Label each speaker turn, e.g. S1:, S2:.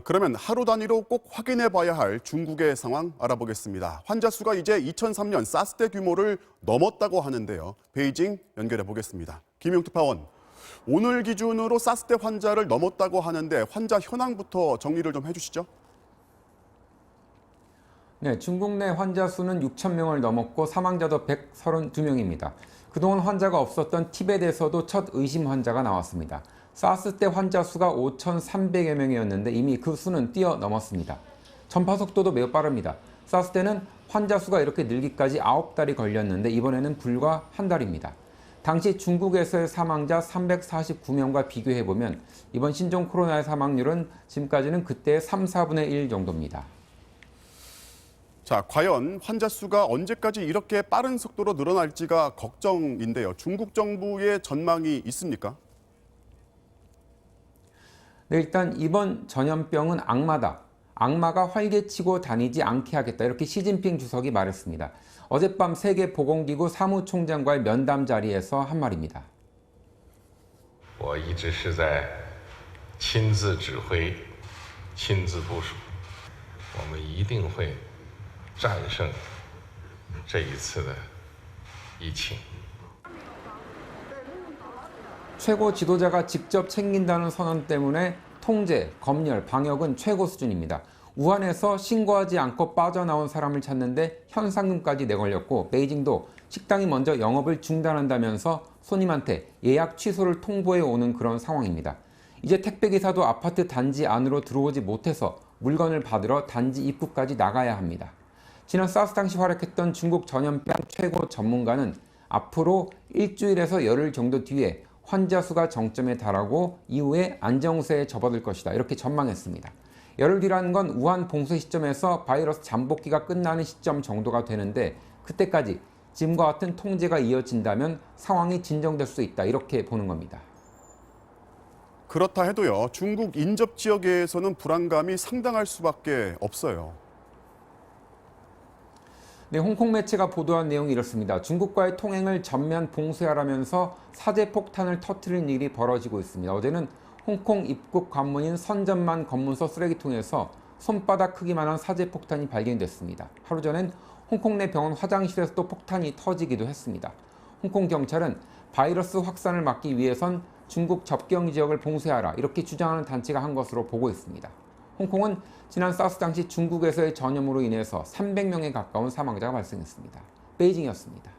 S1: 그러면 하루 단위로 꼭 확인해 봐야 할 중국의 상황 알아보겠습니다. 환자 수가 이제 2003년 사스 때 규모를 넘었다고 하는데요. 베이징 연결해 보겠습니다. 김용투 파원, 오늘 기준으로 사스 때 환자를 넘었다고 하는데 환자 현황부터 정리를 좀 해주시죠.
S2: 네, 중국 내 환자 수는 6천 명을 넘었고 사망자도 132명입니다. 그동안 환자가 없었던 티벳에서도 첫 의심 환자가 나왔습니다. 사스 때 환자 수가 5,300여 명이었는데 이미 그 수는 뛰어넘었습니다. 전파 속도도 매우 빠릅니다. 사스 때는 환자 수가 이렇게 늘기까지 9달이 걸렸는데 이번에는 불과 한 달입니다. 당시 중국에서의 사망자 349명과 비교해보면 이번 신종 코로나의 사망률은 지금까지는 그때의 3, 4분의 1 정도입니다.
S1: 자, 과연 환자 수가 언제까지 이렇게 빠른 속도로 늘어날지가 걱정인데요. 중국 정부의 전망이 있습니까?
S2: 네, 일단 이번 전염병은 악마다. 악마가 활개치고 다니지 않게 하겠다. 이렇게 시진핑 주석이 말했습니다. 어젯밤 세계보건기구 사무총장과의 면담 자리에서 한 말입니다.
S3: 我一直是在亲自指挥、亲自部署，我们一定会战胜这一次的疫情。
S2: 최고 지도자가 직접 챙긴다는 선언 때문에 통제, 검열, 방역은 최고 수준입니다. 우한에서 신고하지 않고 빠져나온 사람을 찾는데 현상금까지 내걸렸고 베이징도 식당이 먼저 영업을 중단한다면서 손님한테 예약 취소를 통보해 오는 그런 상황입니다. 이제 택배기사도 아파트 단지 안으로 들어오지 못해서 물건을 받으러 단지 입구까지 나가야 합니다. 지난 사스 당시 활약했던 중국 전염병 최고 전문가는 앞으로 일주일에서 열흘 정도 뒤에 환자 수가 정점에 달하고 이후에 안정세에 접어들 것이다. 이렇게 전망했습니다. 열흘 뒤라는 건 우한 봉쇄 시점에서 바이러스 잠복기가 끝나는 시점 정도가 되는데 그때까지 지금과 같은 통제가 이어진다면 상황이 진정될 수 있다. 이렇게 보는 겁니다.
S1: 그렇다 해도요, 중국 인접 지역에서는 불안감이 상당할 수밖에 없어요.
S2: 네, 홍콩 매체가 보도한 내용이 이렇습니다. 중국과의 통행을 전면 봉쇄하라면서 사제 폭탄을 터뜨린 일이 벌어지고 있습니다. 어제는 홍콩 입국 관문인 선전만 검문소 쓰레기통에서 손바닥 크기만한 사제 폭탄이 발견됐습니다. 하루 전엔 홍콩 내 병원 화장실에서도 폭탄이 터지기도 했습니다. 홍콩 경찰은 바이러스 확산을 막기 위해선 중국 접경 지역을 봉쇄하라 이렇게 주장하는 단체가 한 것으로 보고 있습니다. 홍콩은 지난 사스 당시 중국에서의 전염으로 인해서 300명에 가까운 사망자가 발생했습니다. 베이징이었습니다.